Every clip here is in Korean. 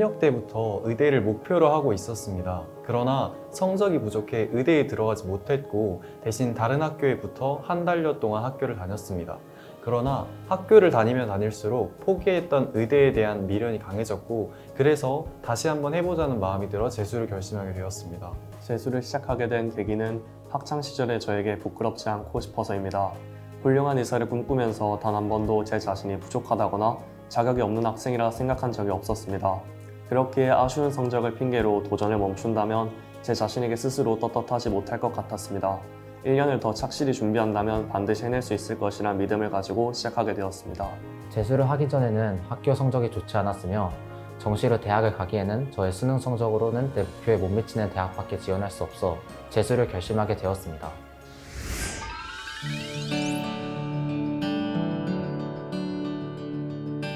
현역 때부터 의대를 목표로 하고 있었습니다. 그러나 성적이 부족해 의대에 들어가지 못했고 대신 다른 학교에 붙어 한 달여 동안 학교를 다녔습니다. 그러나 학교를 다니면 다닐수록 포기했던 의대에 대한 미련이 강해졌고 그래서 다시 한번 해보자는 마음이 들어 재수를 결심하게 되었습니다. 재수를 시작하게 된 계기는 학창 시절에 저에게 부끄럽지 않고 싶어서입니다. 훌륭한 의사를 꿈꾸면서 단 한 번도 제 자신이 부족하다거나 자격이 없는 학생이라 생각한 적이 없었습니다. 그렇기에 아쉬운 성적을 핑계로 도전을 멈춘다면 제 자신에게 스스로 떳떳하지 못할 것 같았습니다. 1년을 더 착실히 준비한다면 반드시 해낼 수 있을 것이란 믿음을 가지고 시작하게 되었습니다. 재수를 하기 전에는 학교 성적이 좋지 않았으며 정시로 대학을 가기에는 저의 수능 성적으로는 내 목표에 못 미치는 대학밖에 지원할 수 없어 재수를 결심하게 되었습니다.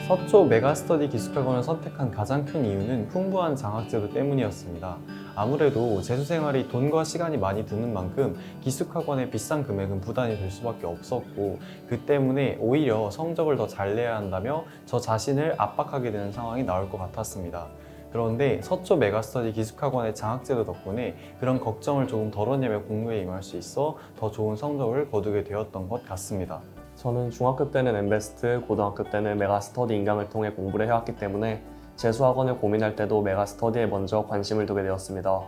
서초 메가스터디 기숙학원을 선택한 가장 큰 이유는 풍부한 장학제도 때문이었습니다. 아무래도 재수 생활이 돈과 시간이 많이 드는 만큼 기숙학원의 비싼 금액은 부담이 될 수밖에 없었고 그 때문에 오히려 성적을 더 잘 내야 한다며 저 자신을 압박하게 되는 상황이 나올 것 같았습니다. 그런데 서초 메가스터디 기숙학원의 장학제도 덕분에 그런 걱정을 조금 덜어내며 공부에 임할 수 있어 더 좋은 성적을 거두게 되었던 것 같습니다. 저는 중학교 때는 엠베스트, 고등학교 때는 메가스터디 인강을 통해 공부를 해왔기 때문에 재수학원을 고민할 때도 메가스터디에 먼저 관심을 두게 되었습니다.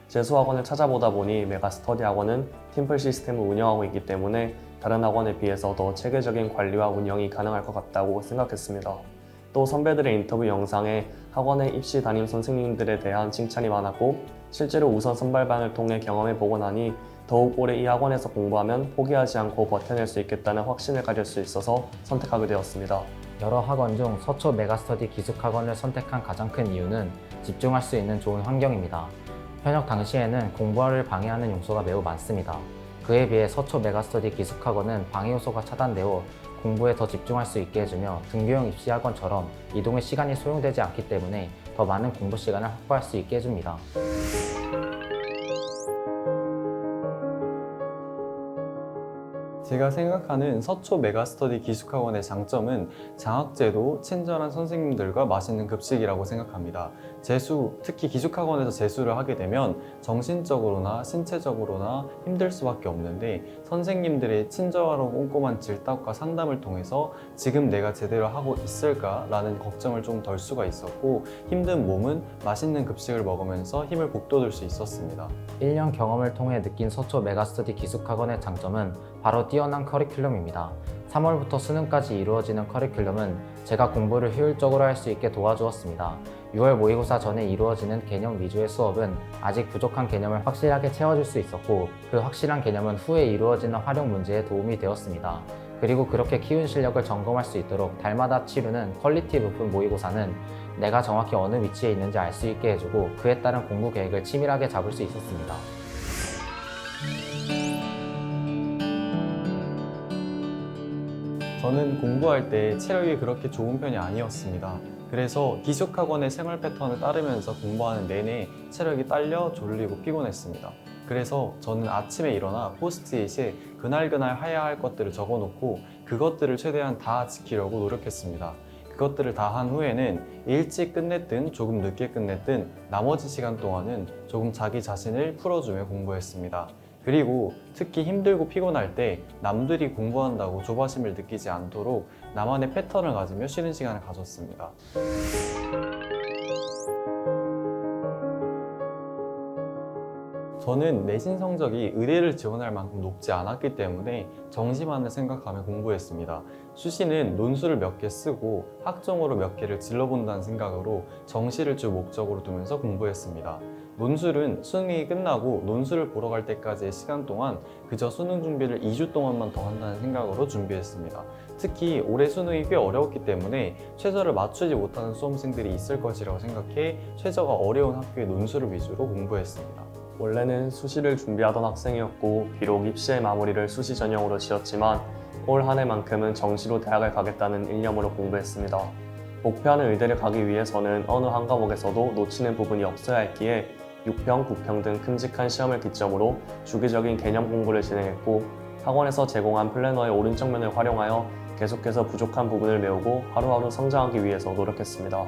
재수학원을 찾아보다 보니 메가스터디 학원은 팀플 시스템을 운영하고 있기 때문에 다른 학원에 비해서 더 체계적인 관리와 운영이 가능할 것 같다고 생각했습니다. 또 선배들의 인터뷰 영상에 학원의 입시 담임 선생님들에 대한 칭찬이 많았고 실제로 우선 선발반을 통해 경험해보고 나니 더욱 오래 이 학원에서 공부하면 포기하지 않고 버텨낼 수 있겠다는 확신을 가질 수 있어서 선택하게 되었습니다. 여러 학원 중 서초 메가스터디 기숙학원을 선택한 가장 큰 이유는 집중할 수 있는 좋은 환경입니다. 현역 당시에는 공부를 방해하는 요소가 매우 많습니다. 그에 비해 서초 메가스터디 기숙학원은 방해 요소가 차단되어 공부에 더 집중할 수 있게 해주며 등교형 입시학원처럼 이동의 시간이 소요되지 않기 때문에 더 많은 공부 시간을 확보할 수 있게 해줍니다. 제가 생각하는 서초 메가스터디 기숙학원의 장점은 장학제도, 친절한 선생님들과 맛있는 급식이라고 생각합니다. 재수, 특히 기숙학원에서 재수를 하게 되면 정신적으로나 신체적으로나 힘들 수밖에 없는데 선생님들의 친절하고 꼼꼼한 질답과 상담을 통해서 지금 내가 제대로 하고 있을까라는 걱정을 좀 덜 수가 있었고 힘든 몸은 맛있는 급식을 먹으면서 힘을 북돋을 수 있었습니다. 1년 경험을 통해 느낀 서초 메가스터디 기숙학원의 장점은 바로 뛰어난 커리큘럼입니다. 3월부터 수능까지 이루어지는 커리큘럼은 제가 공부를 효율적으로 할 수 있게 도와주었습니다. 6월 모의고사 전에 이루어지는 개념 위주의 수업은 아직 부족한 개념을 확실하게 채워줄 수 있었고 그 확실한 개념은 후에 이루어지는 활용 문제에 도움이 되었습니다. 그리고 그렇게 키운 실력을 점검할 수 있도록 달마다 치르는 퀄리티 높은 모의고사는 내가 정확히 어느 위치에 있는지 알 수 있게 해주고 그에 따른 공부 계획을 치밀하게 잡을 수 있었습니다. 저는 공부할 때 체력이 그렇게 좋은 편이 아니었습니다. 그래서 기숙학원의 생활 패턴을 따르면서 공부하는 내내 체력이 딸려 졸리고 피곤했습니다. 그래서 저는 아침에 일어나 포스트잇에 그날그날 해야 할 것들을 적어놓고 그것들을 최대한 다 지키려고 노력했습니다. 그것들을 다 한 후에는 일찍 끝냈든 조금 늦게 끝냈든 나머지 시간 동안은 조금 자기 자신을 풀어주며 공부했습니다. 그리고 특히 힘들고 피곤할 때 남들이 공부한다고 조바심을 느끼지 않도록 나만의 패턴을 가지며 쉬는 시간을 가졌습니다. 저는 내신 성적이 의대를 지원할 만큼 높지 않았기 때문에 정시만을 생각하며 공부했습니다. 수시는 논술을 몇 개 쓰고 학종으로 몇 개를 질러본다는 생각으로 정시를 주 목적으로 두면서 공부했습니다. 논술은 수능이 끝나고 논술을 보러 갈 때까지의 시간 동안 그저 수능 준비를 2주 동안만 더 한다는 생각으로 준비했습니다. 특히 올해 수능이 꽤 어려웠기 때문에 최저를 맞추지 못하는 수험생들이 있을 것이라고 생각해 최저가 어려운 학교의 논술을 위주로 공부했습니다. 원래는 수시를 준비하던 학생이었고 비록 입시의 마무리를 수시 전형으로 지었지만 올 한 해만큼은 정시로 대학을 가겠다는 일념으로 공부했습니다. 목표하는 의대를 가기 위해서는 어느 한 과목에서도 놓치는 부분이 없어야 했기에 6평, 9평 등 큼직한 시험을 기점으로 주기적인 개념 공부를 진행했고 학원에서 제공한 플래너의 오른쪽 면을 활용하여 계속해서 부족한 부분을 메우고 하루하루 성장하기 위해서 노력했습니다.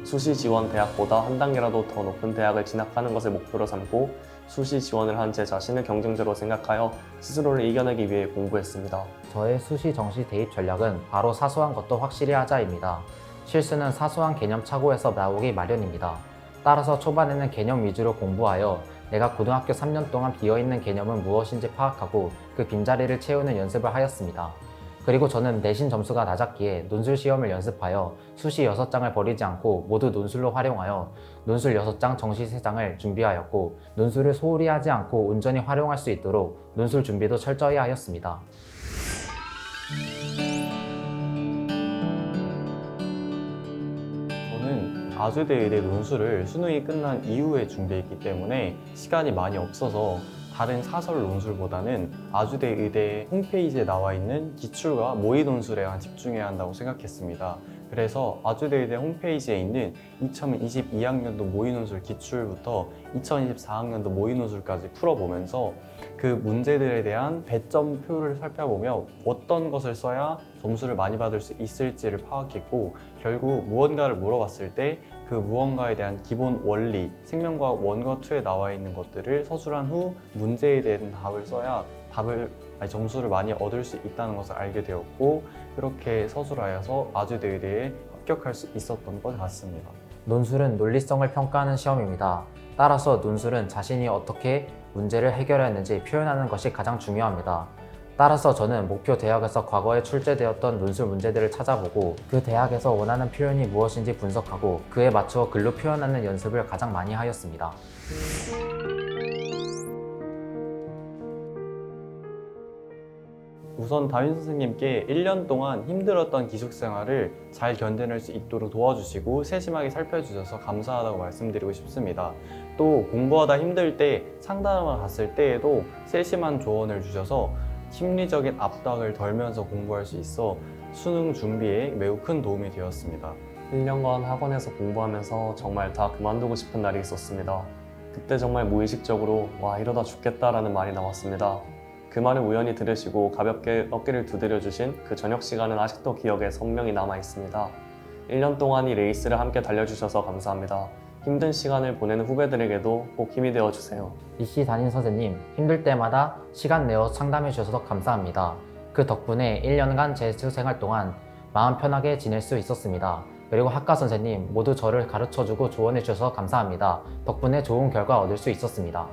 수시 지원 대학보다 한 단계라도 더 높은 대학을 진학하는 것을 목표로 삼고 수시 지원을 한 제 자신을 경쟁자로 생각하여 스스로를 이겨내기 위해 공부했습니다. 저의 수시 정시 대입 전략은 바로 사소한 것도 확실히 하자입니다. 실수는 사소한 개념 착오에서 나오기 마련입니다. 따라서 초반에는 개념 위주로 공부하여 내가 고등학교 3년 동안 비어있는 개념은 무엇인지 파악하고 그 빈자리를 채우는 연습을 하였습니다. 그리고 저는 내신 점수가 낮았기에 논술 시험을 연습하여 수시 6장을 버리지 않고 모두 논술로 활용하여 논술 6장, 정시 3장을 준비하였고 논술을 소홀히 하지 않고 온전히 활용할 수 있도록 논술 준비도 철저히 하였습니다. 저는 아주대 의대 논술을 수능이 끝난 이후에 준비했기 때문에 시간이 많이 없어서 다른 사설 논술보다는 아주대 의대 홈페이지에 나와 있는 기출과 모의 논술에만 집중해야 한다고 생각했습니다. 그래서 아주대 의대 홈페이지에 있는 2022학년도 모의 논술 기출부터 2024학년도 모의 논술까지 풀어보면서 그 문제들에 대한 배점표를 살펴보며 어떤 것을 써야 점수를 많이 받을 수 있을지를 파악했고, 결국 무언가를 물어봤을 때 그 무언가에 대한 기본 원리, 생명과학 원과 2에 나와 있는 것들을 서술한 후 문제에 대한 답을 써야 점수를 많이 얻을 수 있다는 것을 알게 되었고, 그렇게 서술하여서 아주대 의대에 합격할 수 있었던 것 같습니다. 논술은 논리성을 평가하는 시험입니다. 따라서 논술은 자신이 어떻게 문제를 해결했는지 표현하는 것이 가장 중요합니다. 따라서 저는 목표 대학에서 과거에 출제되었던 논술 문제들을 찾아보고 그 대학에서 원하는 표현이 무엇인지 분석하고 그에 맞추어 글로 표현하는 연습을 가장 많이 하였습니다. 우선 담임 선생님께 1년 동안 힘들었던 기숙생활을 잘 견뎌낼 수 있도록 도와주시고 세심하게 살펴주셔서 감사하다고 말씀드리고 싶습니다. 또 공부하다 힘들 때 상담을 갔을 때에도 세심한 조언을 주셔서 심리적인 압박을 덜면서 공부할 수 있어 수능 준비에 매우 큰 도움이 되었습니다. 1년간 학원에서 공부하면서 정말 다 그만두고 싶은 날이 있었습니다. 그때 정말 무의식적으로 와 이러다 죽겠다라는 말이 나왔습니다. 그 말을 우연히 들으시고 가볍게 어깨를 두드려 주신 그 저녁 시간은 아직도 기억에 선명히 남아 있습니다. 1년 동안 이 레이스를 함께 달려주셔서 감사합니다. 힘든 시간을 보내는 후배들에게도 꼭 힘이 되어 주세요. 이씨 담임 선생님, 힘들 때마다 시간 내어 상담해 주셔서 감사합니다. 그 덕분에 1년간 재수 생활 동안 마음 편하게 지낼 수 있었습니다. 그리고 학과 선생님 모두 저를 가르쳐주고 조언해 주셔서 감사합니다. 덕분에 좋은 결과 얻을 수 있었습니다.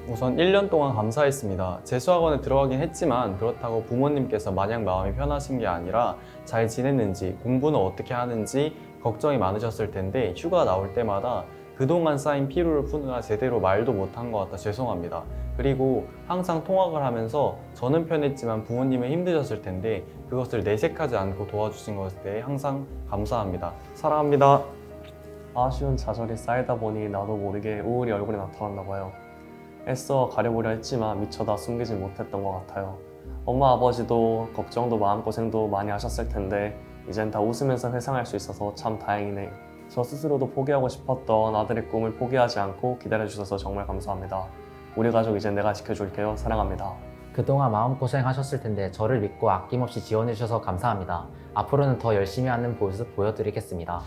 우선 1년 동안 감사했습니다. 재수학원에 들어가긴 했지만 그렇다고 부모님께서 마냥 마음이 편하신 게 아니라 잘 지냈는지, 공부는 어떻게 하는지 걱정이 많으셨을 텐데 휴가 나올 때마다 그동안 쌓인 피로를 푸느라 제대로 말도 못한 것 같아 죄송합니다. 그리고 항상 통학을 하면서 저는 편했지만 부모님은 힘드셨을 텐데 그것을 내색하지 않고 도와주신 것에 대해 항상 감사합니다. 사랑합니다. 아쉬운 좌절이 쌓이다 보니 나도 모르게 우울이 얼굴에 나타났나 봐요. 애써 가려보려 했지만 미처 다 숨기지 못했던 것 같아요. 엄마 아버지도 걱정도 마음고생도 많이 하셨을 텐데 이젠 다 웃으면서 회상할 수 있어서 참 다행이네요. 저 스스로도 포기하고 싶었던 아들의 꿈을 포기하지 않고 기다려주셔서 정말 감사합니다. 우리 가족 이젠 내가 지켜줄게요. 사랑합니다. 그동안 마음고생 하셨을 텐데 저를 믿고 아낌없이 지원해 주셔서 감사합니다. 앞으로는 더 열심히 하는 모습 보여드리겠습니다.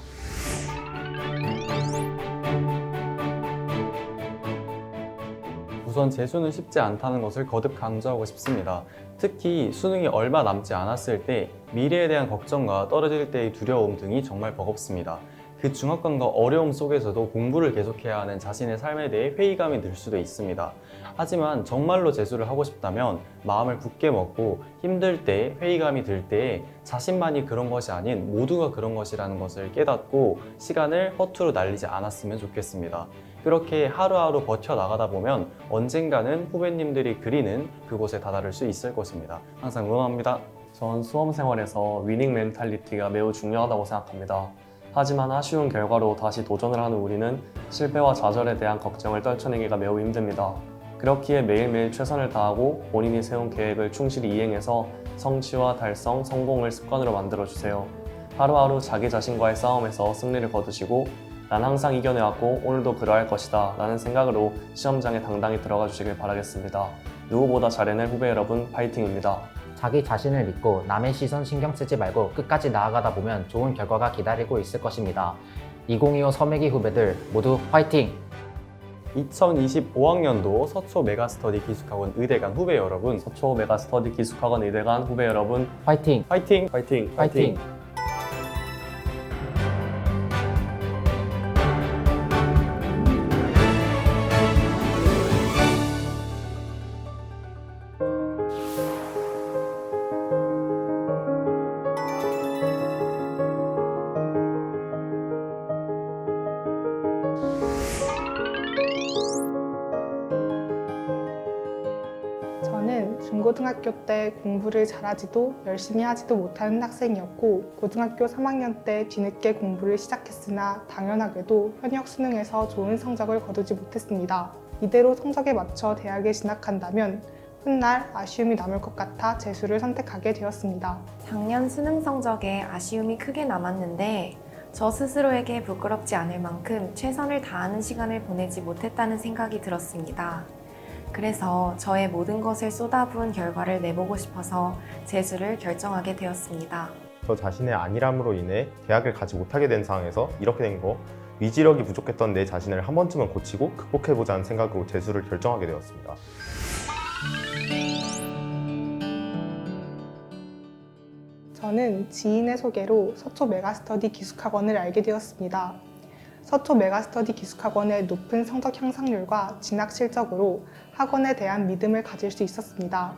우선 재수는 쉽지 않다는 것을 거듭 강조하고 싶습니다. 특히 수능이 얼마 남지 않았을 때 미래에 대한 걱정과 떨어질 때의 두려움 등이 정말 버겁습니다. 그 중압감과 어려움 속에서도 공부를 계속해야 하는 자신의 삶에 대해 회의감이 들 수도 있습니다. 하지만 정말로 재수를 하고 싶다면 마음을 굳게 먹고 힘들 때, 회의감이 들 때 자신만이 그런 것이 아닌 모두가 그런 것이라는 것을 깨닫고 시간을 허투루 날리지 않았으면 좋겠습니다. 그렇게 하루하루 버텨나가다 보면 언젠가는 후배님들이 그리는 그곳에 다다를 수 있을 것입니다. 항상 응원합니다. 전 수험 생활에서 위닝 멘탈리티가 매우 중요하다고 생각합니다. 하지만 아쉬운 결과로 다시 도전을 하는 우리는 실패와 좌절에 대한 걱정을 떨쳐내기가 매우 힘듭니다. 그렇기에 매일매일 최선을 다하고 본인이 세운 계획을 충실히 이행해서 성취와 달성, 성공을 습관으로 만들어주세요. 하루하루 자기 자신과의 싸움에서 승리를 거두시고 난 항상 이겨내왔고 오늘도 그러할 것이다 라는 생각으로 시험장에 당당히 들어가 주시길 바라겠습니다. 누구보다 잘해낼 후배 여러분 파이팅입니다. 자기 자신을 믿고 남의 시선 신경 쓰지 말고 끝까지 나아가다 보면 좋은 결과가 기다리고 있을 것입니다. 2025 서매기 후배들 모두 화이팅! 2025학년도 서초 메가스터디 기숙학원 의대간 후배 여러분, 서초 메가스터디 기숙학원 의대간 후배 여러분, 화이팅! 화이팅! 화이팅! 화이팅! 저는 중고등학교 때 공부를 잘하지도 열심히 하지도 못하는 학생이었고 고등학교 3학년 때 뒤늦게 공부를 시작했으나 당연하게도 현역 수능에서 좋은 성적을 거두지 못했습니다. 이대로 성적에 맞춰 대학에 진학한다면 훗날 아쉬움이 남을 것 같아 재수를 선택하게 되었습니다. 작년 수능 성적에 아쉬움이 크게 남았는데 저 스스로에게 부끄럽지 않을 만큼 최선을 다하는 시간을 보내지 못했다는 생각이 들었습니다. 그래서 저의 모든 것을 쏟아부은 결과를 내보고 싶어서 재수를 결정하게 되었습니다. 저 자신의 안일함으로 인해 대학을 가지 못하게 된 상황에서 이렇게 된 거, 위지력이 부족했던 내 자신을 한 번쯤은 고치고 극복해보자는 생각으로 재수를 결정하게 되었습니다. 저는 지인의 소개로 서초 메가스터디 기숙학원을 알게 되었습니다. 서초 메가스터디 기숙학원의 높은 성적 향상률과 진학 실적으로 학원에 대한 믿음을 가질 수 있었습니다.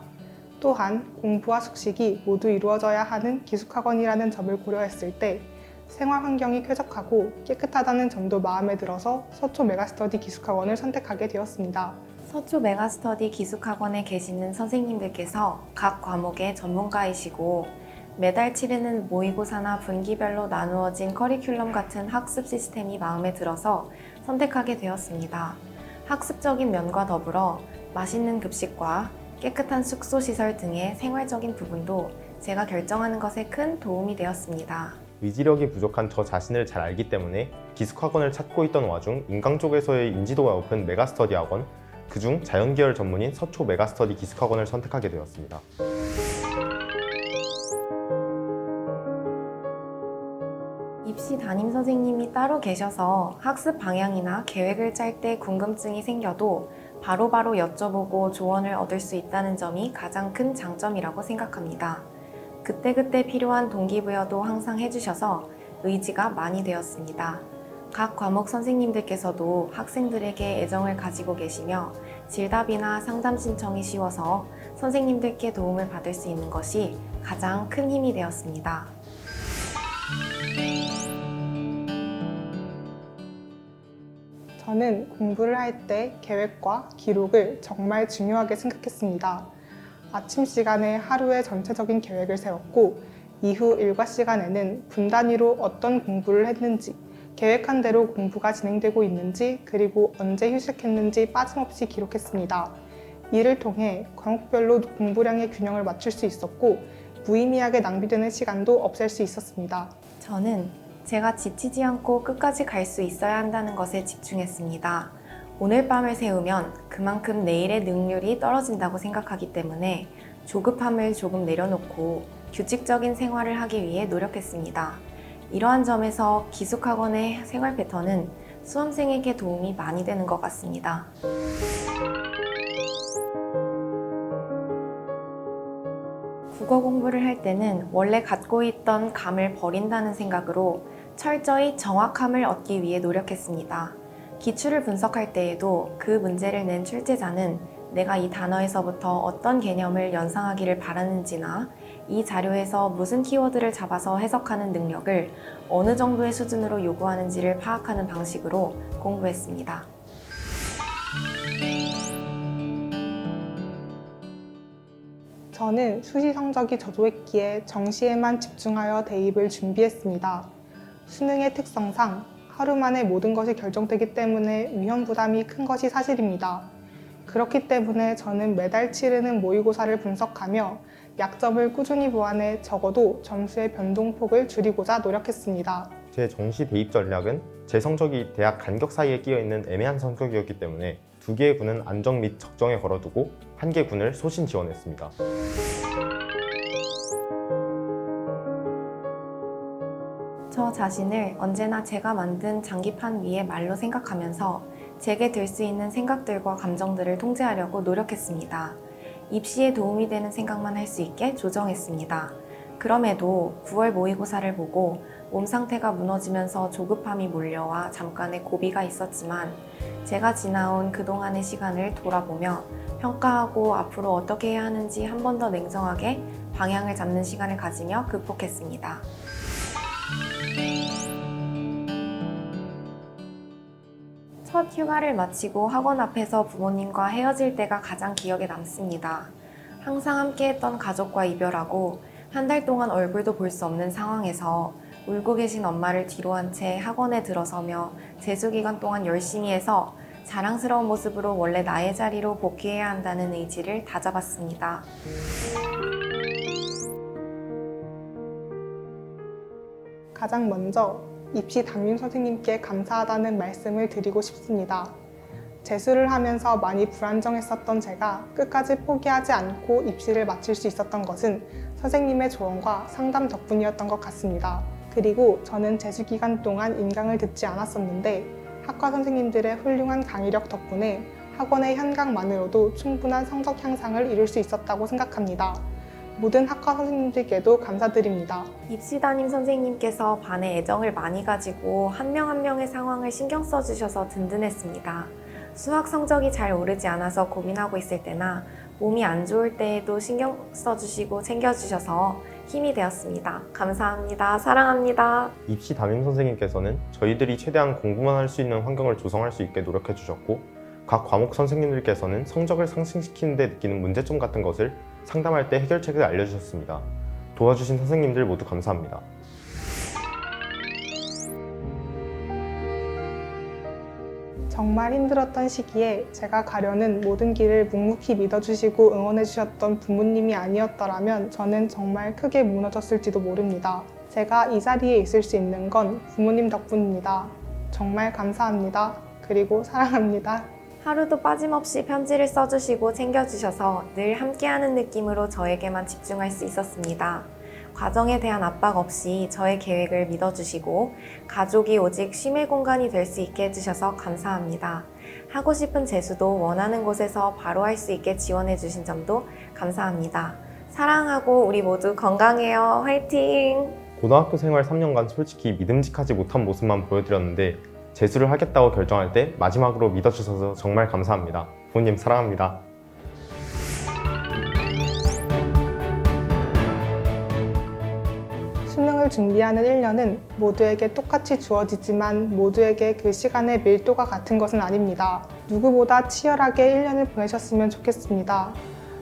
또한 공부와 숙식이 모두 이루어져야 하는 기숙학원이라는 점을 고려했을 때 생활 환경이 쾌적하고 깨끗하다는 점도 마음에 들어서 서초 메가스터디 기숙학원을 선택하게 되었습니다. 서초 메가스터디 기숙학원에 계시는 선생님들께서 각 과목의 전문가이시고 매달 치르는 모의고사나 분기별로 나누어진 커리큘럼 같은 학습 시스템이 마음에 들어서 선택하게 되었습니다. 학습적인 면과 더불어 맛있는 급식과 깨끗한 숙소 시설 등의 생활적인 부분도 제가 결정하는 것에 큰 도움이 되었습니다. 위지력이 부족한 저 자신을 잘 알기 때문에 기숙학원을 찾고 있던 와중 인강 쪽에서의 인지도가 높은 메가스터디 학원, 그중 자연계열 전문인 서초 메가스터디 기숙학원을 선택하게 되었습니다. 입시 담임 선생님이 따로 계셔서 학습 방향이나 계획을 짤 때 궁금증이 생겨도 바로바로 여쭤보고 조언을 얻을 수 있다는 점이 가장 큰 장점이라고 생각합니다. 그때그때 필요한 동기부여도 항상 해주셔서 의지가 많이 되었습니다. 각 과목 선생님들께서도 학생들에게 애정을 가지고 계시며 질답이나 상담 신청이 쉬워서 선생님들께 도움을 받을 수 있는 것이 가장 큰 힘이 되었습니다. 저는 공부를 할 때 계획과 기록을 정말 중요하게 생각했습니다. 아침 시간에 하루의 전체적인 계획을 세웠고 이후 일과 시간에는 분 단위로 어떤 공부를 했는지, 계획한 대로 공부가 진행되고 있는지, 그리고 언제 휴식했는지 빠짐없이 기록했습니다. 이를 통해 과목별로 공부량의 균형을 맞출 수 있었고 무의미하게 낭비되는 시간도 없앨 수 있었습니다. 저는 제가 지치지 않고 끝까지 갈 수 있어야 한다는 것에 집중했습니다. 오늘 밤을 새우면 그만큼 내일의 능률이 떨어진다고 생각하기 때문에 조급함을 조금 내려놓고 규칙적인 생활을 하기 위해 노력했습니다. 이러한 점에서 기숙학원의 생활 패턴은 수험생에게 도움이 많이 되는 것 같습니다. 국어 공부를 할 때는 원래 갖고 있던 감을 버린다는 생각으로 철저히 정확함을 얻기 위해 노력했습니다. 기출을 분석할 때에도 그 문제를 낸 출제자는 내가 이 단어에서부터 어떤 개념을 연상하기를 바라는지나 이 자료에서 무슨 키워드를 잡아서 해석하는 능력을 어느 정도의 수준으로 요구하는지를 파악하는 방식으로 공부했습니다. 저는 수시 성적이 저조했기에 정시에만 집중하여 대입을 준비했습니다. 수능의 특성상 하루 만에 모든 것이 결정되기 때문에 위험 부담이 큰 것이 사실입니다. 그렇기 때문에 저는 매달 치르는 모의고사를 분석하며 약점을 꾸준히 보완해 적어도 점수의 변동폭을 줄이고자 노력했습니다. 제 정시 대입 전략은 제 성적이 대학 간격 사이에 끼어있는 애매한 성격이었기 때문에 2개의 군은 안정 및 적정에 걸어두고 1개 군을 소신 지원했습니다. 저 자신을 언제나 제가 만든 장기판 위의 말로 생각하면서 제게 들 수 있는 생각들과 감정들을 통제하려고 노력했습니다. 입시에 도움이 되는 생각만 할 수 있게 조정했습니다. 그럼에도 9월 모의고사를 보고 몸 상태가 무너지면서 조급함이 몰려와 잠깐의 고비가 있었지만 제가 지나온 그동안의 시간을 돌아보며 평가하고 앞으로 어떻게 해야 하는지 한 번 더 냉정하게 방향을 잡는 시간을 가지며 극복했습니다. 첫 휴가를 마치고 학원 앞에서 부모님과 헤어질 때가 가장 기억에 남습니다. 항상 함께했던 가족과 이별하고 한 달 동안 얼굴도 볼 수 없는 상황에서 울고 계신 엄마를 뒤로 한 채 학원에 들어서며 재수 기간 동안 열심히 해서 자랑스러운 모습으로 원래 나의 자리로 복귀해야 한다는 의지를 다잡았습니다. 가장 먼저 입시 담임 선생님께 감사하다는 말씀을 드리고 싶습니다. 재수를 하면서 많이 불안정했었던 제가 끝까지 포기하지 않고 입시를 마칠 수 있었던 것은 선생님의 조언과 상담 덕분이었던 것 같습니다. 그리고 저는 재수 기간 동안 인강을 듣지 않았었는데 학과 선생님들의 훌륭한 강의력 덕분에 학원의 현강만으로도 충분한 성적 향상을 이룰 수 있었다고 생각합니다. 모든 학과 선생님들께도 감사드립니다. 입시 담임 선생님께서 반에 애정을 많이 가지고 한 명 한 명의 상황을 신경 써주셔서 든든했습니다. 수학 성적이 잘 오르지 않아서 고민하고 있을 때나 몸이 안 좋을 때에도 신경 써주시고 챙겨주셔서 힘이 되었습니다. 감사합니다. 사랑합니다. 입시 담임 선생님께서는 저희들이 최대한 공부만 할 수 있는 환경을 조성할 수 있게 노력해 주셨고, 각 과목 선생님들께서는 성적을 상승시키는 데 느끼는 문제점 같은 것을 상담할 때 해결책을 알려주셨습니다. 도와주신 선생님들 모두 감사합니다. 정말 힘들었던 시기에 제가 가려는 모든 길을 묵묵히 믿어주시고 응원해주셨던 부모님이 아니었더라면 저는 정말 크게 무너졌을지도 모릅니다. 제가 이 자리에 있을 수 있는 건 부모님 덕분입니다. 정말 감사합니다. 그리고 사랑합니다. 하루도 빠짐없이 편지를 써주시고 챙겨주셔서 늘 함께하는 느낌으로 저에게만 집중할 수 있었습니다. 과정에 대한 압박 없이 저의 계획을 믿어주시고 가족이 오직 쉼의 공간이 될 수 있게 해주셔서 감사합니다. 하고 싶은 재수도 원하는 곳에서 바로 할 수 있게 지원해주신 점도 감사합니다. 사랑하고 우리 모두 건강해요. 화이팅! 고등학교 생활 3년간 솔직히 믿음직하지 못한 모습만 보여드렸는데 재수를 하겠다고 결정할 때 마지막으로 믿어주셔서 정말 감사합니다. 부모님 사랑합니다. 수능을 준비하는 1년은 모두에게 똑같이 주어지지만 모두에게 그 시간의 밀도가 같은 것은 아닙니다. 누구보다 치열하게 1년을 보내셨으면 좋겠습니다.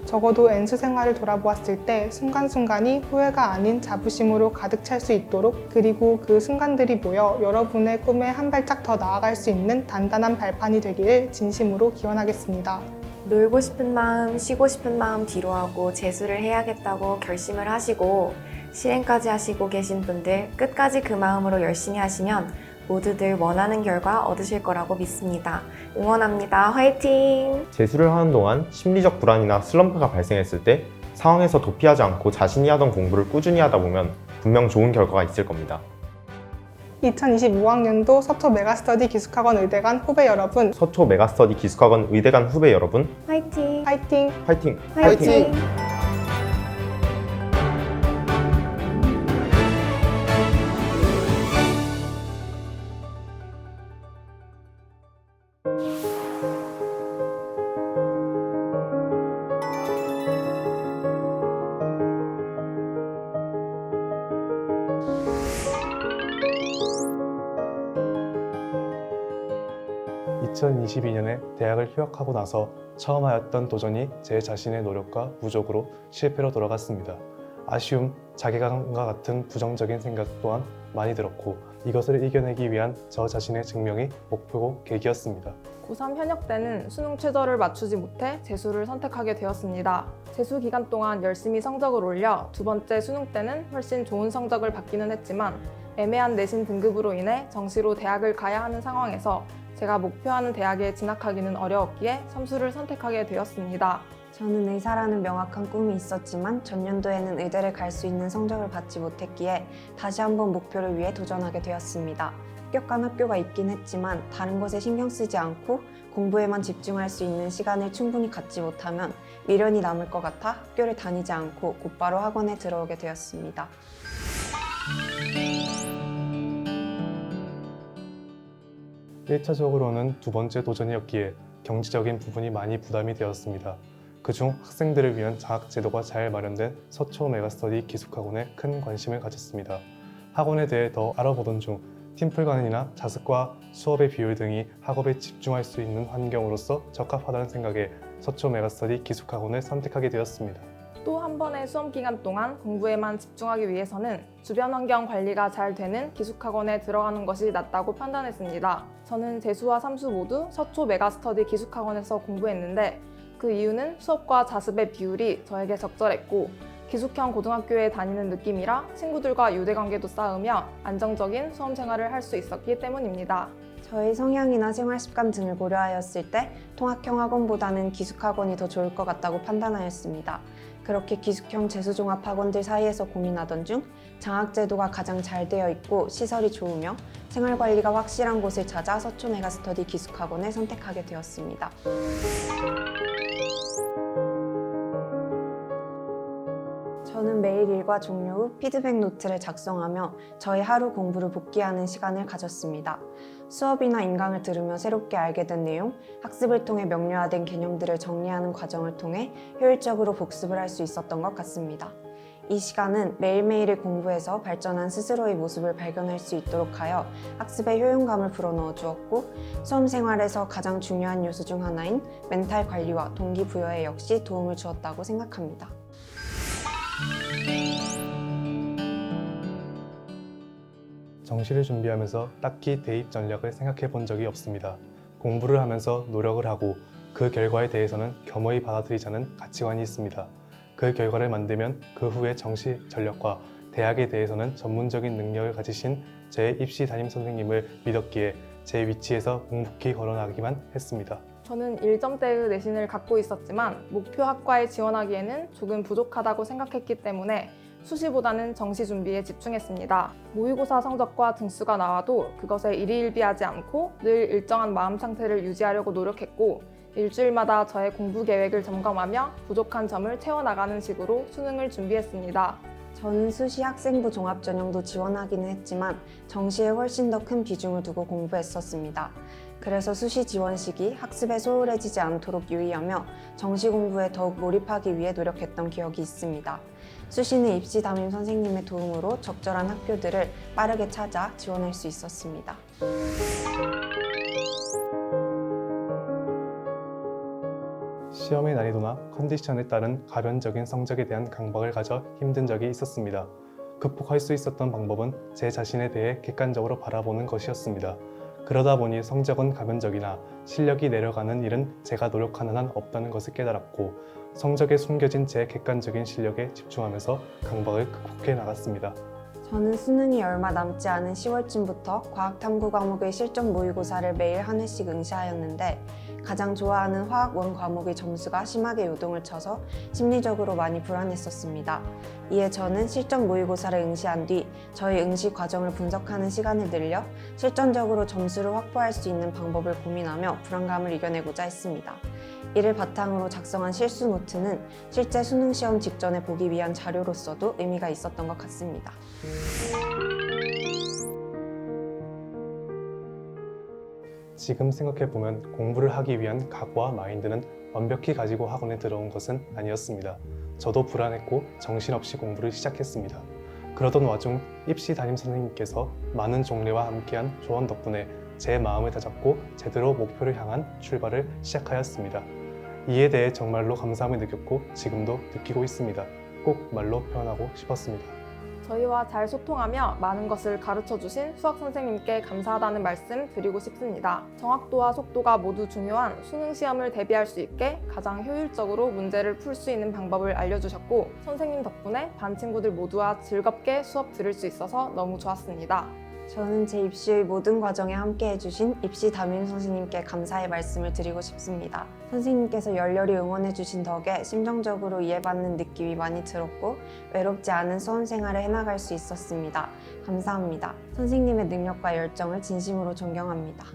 적어도 N수 생활을 돌아보았을 때 순간순간이 후회가 아닌 자부심으로 가득 찰 수 있도록, 그리고 그 순간들이 모여 여러분의 꿈에 한 발짝 더 나아갈 수 있는 단단한 발판이 되기를 진심으로 기원하겠습니다. 놀고 싶은 마음, 쉬고 싶은 마음 뒤로하고 재수를 해야겠다고 결심을 하시고 실행까지 하시고 계신 분들, 끝까지 그 마음으로 열심히 하시면 모두들 원하는 결과 얻으실 거라고 믿습니다. 응원합니다. 화이팅! 재수를 하는 동안 심리적 불안이나 슬럼프가 발생했을 때 상황에서 도피하지 않고 자신이 하던 공부를 꾸준히 하다 보면 분명 좋은 결과가 있을 겁니다. 2025학년도 서초 메가스터디 기숙학원 의대간 후배 여러분, 서초 메가스터디 기숙학원 의대간 후배 여러분, 화이팅! 화이팅! 화이팅! 화이팅! 2022년에 대학을 휴학하고 나서 처음 하였던 도전이 제 자신의 노력과 부족으로 실패로 돌아갔습니다. 아쉬움, 자괴감과 같은 부정적인 생각 또한 많이 들었고 이것을 이겨내기 위한 저 자신의 증명이 목표고 계기였습니다. 고3 현역 때는 수능 최저를 맞추지 못해 재수를 선택하게 되었습니다. 재수 기간 동안 열심히 성적을 올려 두 번째 수능 때는 훨씬 좋은 성적을 받기는 했지만 애매한 내신 등급으로 인해 정시로 대학을 가야 하는 상황에서 제가 목표하는 대학에 진학하기는 어려웠기에 삼수를 선택하게 되었습니다. 저는 의사라는 명확한 꿈이 있었지만 전년도에는 의대를 갈 수 있는 성적을 받지 못했기에 다시 한번 목표를 위해 도전하게 되었습니다. 합격한 학교가 있긴 했지만 다른 것에 신경 쓰지 않고 공부에만 집중할 수 있는 시간을 충분히 갖지 못하면 미련이 남을 것 같아 학교를 다니지 않고 곧바로 학원에 들어오게 되었습니다. 일차적으로는 두 번째 도전이었기에 경제적인 부분이 많이 부담이 되었습니다. 그중 학생들을 위한 장학 제도가 잘 마련된 서초 메가스터디 기숙학원에 큰 관심을 가졌습니다. 학원에 대해 더 알아보던 중 팀플간이나 자습과 수업의 비율 등이 학업에 집중할 수 있는 환경으로서 적합하다는 생각에 서초 메가스터디 기숙학원을 선택하게 되었습니다. 또 한 번의 수험 기간 동안 공부에만 집중하기 위해서는 주변 환경 관리가 잘 되는 기숙학원에 들어가는 것이 낫다고 판단했습니다. 저는 재수와 삼수 모두 서초 메가스터디 기숙학원에서 공부했는데 그 이유는 수업과 자습의 비율이 저에게 적절했고 기숙형 고등학교에 다니는 느낌이라 친구들과 유대관계도 쌓으며 안정적인 수험 생활을 할 수 있었기 때문입니다. 저의 성향이나 생활 습관 등을 고려하였을 때 통학형 학원보다는 기숙학원이 더 좋을 것 같다고 판단하였습니다. 그렇게 기숙형 재수종합학원들 사이에서 고민하던 중 장학제도가 가장 잘 되어 있고 시설이 좋으며 생활관리가 확실한 곳을 찾아 서초 메가스터디 기숙학원을 선택하게 되었습니다. 저는 매일 일과 종료 후 피드백 노트를 작성하며 저의 하루 공부를 복기하는 시간을 가졌습니다. 수업이나 인강을 들으며 새롭게 알게 된 내용, 학습을 통해 명료화된 개념들을 정리하는 과정을 통해 효율적으로 복습을 할 수 있었던 것 같습니다. 이 시간은 매일매일의 공부에서 발전한 스스로의 모습을 발견할 수 있도록 하여 학습의 효용감을 불어넣어 주었고 수험 생활에서 가장 중요한 요소 중 하나인 멘탈 관리와 동기부여에 역시 도움을 주었다고 생각합니다. 정시를 준비하면서 딱히 대입 전략을 생각해 본 적이 없습니다. 공부를 하면서 노력을 하고 그 결과에 대해서는 겸허히 받아들이자는 가치관이 있습니다. 그 결과를 만들면 그 후에 정시 전략과 대학에 대해서는 전문적인 능력을 가지신 제 입시 담임 선생님을 믿었기에 제 위치에서 묵묵히 걸어나가기만 했습니다. 저는 1점대의 내신을 갖고 있었지만 목표 학과에 지원하기에는 조금 부족하다고 생각했기 때문에 수시보다는 정시 준비에 집중했습니다. 모의고사 성적과 등수가 나와도 그것에 일희일비하지 않고 늘 일정한 마음 상태를 유지하려고 노력했고 일주일마다 저의 공부 계획을 점검하며 부족한 점을 채워나가는 식으로 수능을 준비했습니다. 저는 수시 학생부 종합전형도 지원하기는 했지만 정시에 훨씬 더 큰 비중을 두고 공부했었습니다. 그래서 수시 지원 시기 학습에 소홀해지지 않도록 유의하며 정시 공부에 더욱 몰입하기 위해 노력했던 기억이 있습니다. 수시는 입시 담임 선생님의 도움으로 적절한 학교들을 빠르게 찾아 지원할 수 있었습니다. 시험의 난이도나 컨디션에 따른 가변적인 성적에 대한 강박을 가져 힘든 적이 있었습니다. 극복할 수 있었던 방법은 제 자신에 대해 객관적으로 바라보는 것이었습니다. 그러다 보니 성적은 가변적이나 실력이 내려가는 일은 제가 노력하는 한 없다는 것을 깨달았고 성적에 숨겨진 제 객관적인 실력에 집중하면서 강박을 극복해 나갔습니다. 저는 수능이 얼마 남지 않은 10월쯤부터 과학탐구 과목의 실전 모의고사를 매일 한 회씩 응시하였는데 가장 좋아하는 화학 원 과목의 점수가 심하게 요동을 쳐서 심리적으로 많이 불안했었습니다. 이에 저는 실전 모의고사를 응시한 뒤 저희 응시 과정을 분석하는 시간을 늘려 실전적으로 점수를 확보할 수 있는 방법을 고민하며 불안감을 이겨내고자 했습니다. 이를 바탕으로 작성한 실수 노트는 실제 수능 시험 직전에 보기 위한 자료로서도 의미가 있었던 것 같습니다. 지금 생각해보면 공부를 하기 위한 각오와 마인드는 완벽히 가지고 학원에 들어온 것은 아니었습니다. 저도 불안했고 정신없이 공부를 시작했습니다. 그러던 와중 입시 담임 선생님께서 많은 종례와 함께한 조언 덕분에 제 마음을 다잡고 제대로 목표를 향한 출발을 시작하였습니다. 이에 대해 정말로 감사함을 느꼈고 지금도 느끼고 있습니다. 꼭 말로 표현하고 싶었습니다. 저희와 잘 소통하며 많은 것을 가르쳐주신 수학 선생님께 감사하다는 말씀 드리고 싶습니다. 정확도와 속도가 모두 중요한 수능 시험을 대비할 수 있게 가장 효율적으로 문제를 풀 수 있는 방법을 알려주셨고 선생님 덕분에 반 친구들 모두와 즐겁게 수업 들을 수 있어서 너무 좋았습니다. 저는 제 입시의 모든 과정에 함께 해주신 입시 담임 선생님께 감사의 말씀을 드리고 싶습니다. 선생님께서 열렬히 응원해주신 덕에 심정적으로 이해받는 느낌이 많이 들었고 외롭지 않은 수험 생활을 해나갈 수 있었습니다. 감사합니다. 선생님의 능력과 열정을 진심으로 존경합니다.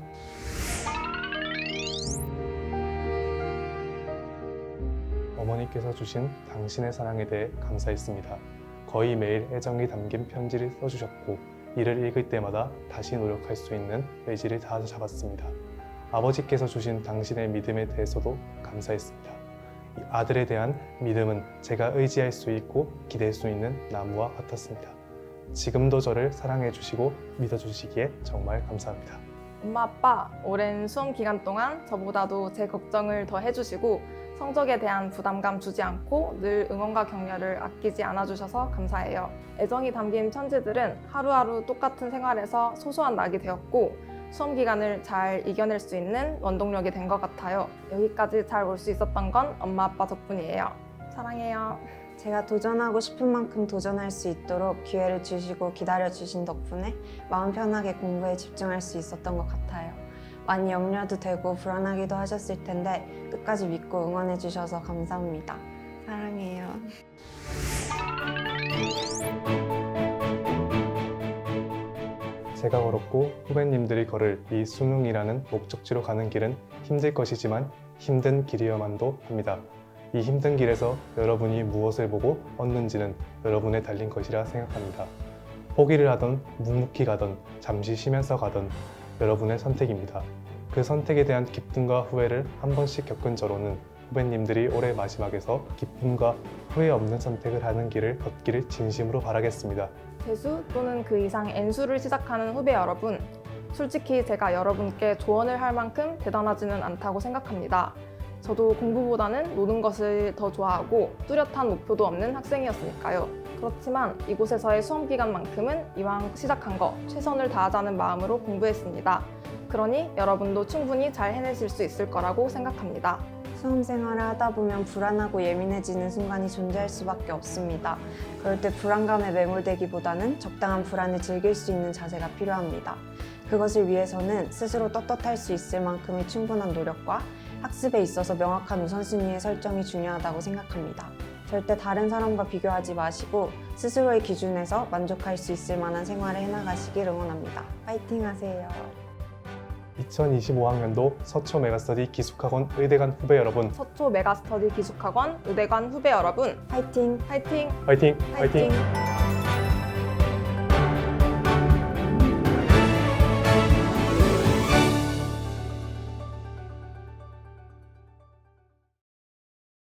어머니께서 주신 당신의 사랑에 대해 감사했습니다. 거의 매일 애정이 담긴 편지를 써주셨고 이를 읽을 때마다 다시 노력할 수 있는 의지를 다잡았습니다. 아버지께서 주신 당신의 믿음에 대해서도 감사했습니다. 이 아들에 대한 믿음은 제가 의지할 수 있고 기댈 수 있는 나무와 같았습니다. 지금도 저를 사랑해 주시고 믿어 주시기에 정말 감사합니다. 엄마, 아빠, 오랜 수험 기간 동안 저보다도 제 걱정을 더 해주시고 성적에 대한 부담감 주지 않고 늘 응원과 격려를 아끼지 않아주셔서 감사해요. 애정이 담긴 편지들은 하루하루 똑같은 생활에서 소소한 낙이 되었고 수험 기간을 잘 이겨낼 수 있는 원동력이 된 것 같아요. 여기까지 잘 올 수 있었던 건 엄마, 아빠 덕분이에요. 사랑해요. 제가 도전하고 싶은 만큼 도전할 수 있도록 기회를 주시고 기다려주신 덕분에 마음 편하게 공부에 집중할 수 있었던 것 같아요. 많이 염려도 되고 불안하기도 하셨을 텐데 끝까지 믿고 응원해 주셔서 감사합니다. 사랑해요. 제가 걸었고 후배님들이 걸을 이 수능이라는 목적지로 가는 길은 힘들 것이지만 힘든 길이어만도 합니다. 이 힘든 길에서 여러분이 무엇을 보고 얻는지는 여러분에 달린 것이라 생각합니다. 포기를 하던 묵묵히 가던 잠시 쉬면서 가던 여러분의 선택입니다. 그 선택에 대한 기쁨과 후회를 한 번씩 겪은 저로는 후배님들이 올해 마지막에서 기쁨과 후회 없는 선택을 하는 길을 걷기를 진심으로 바라겠습니다. 재수 또는 그 이상 N수를 시작하는 후배 여러분, 솔직히 제가 여러분께 조언을 할 만큼 대단하지는 않다고 생각합니다. 저도 공부보다는 노는 것을 더 좋아하고 뚜렷한 목표도 없는 학생이었으니까요. 그렇지만 이곳에서의 수험 기간만큼은 이왕 시작한 거 최선을 다하자는 마음으로 공부했습니다. 그러니 여러분도 충분히 잘 해내실 수 있을 거라고 생각합니다. 수험 생활을 하다 보면 불안하고 예민해지는 순간이 존재할 수밖에 없습니다. 그럴 때 불안감에 매몰되기보다는 적당한 불안을 즐길 수 있는 자세가 필요합니다. 그것을 위해서는 스스로 떳떳할 수 있을 만큼의 충분한 노력과 학습에 있어서 명확한 우선순위의 설정이 중요하다고 생각합니다. 절대 다른 사람과 비교하지 마시고 스스로의 기준에서 만족할 수 있을 만한 생활을 해나가시길 응원합니다. 파이팅 하세요. 2025학년도 서초 메가스터디 기숙학원 의대관 후배 여러분, 서초 메가스터디 기숙학원 의대관 후배 여러분, 파이팅! 파이팅! 화이팅! 파이팅!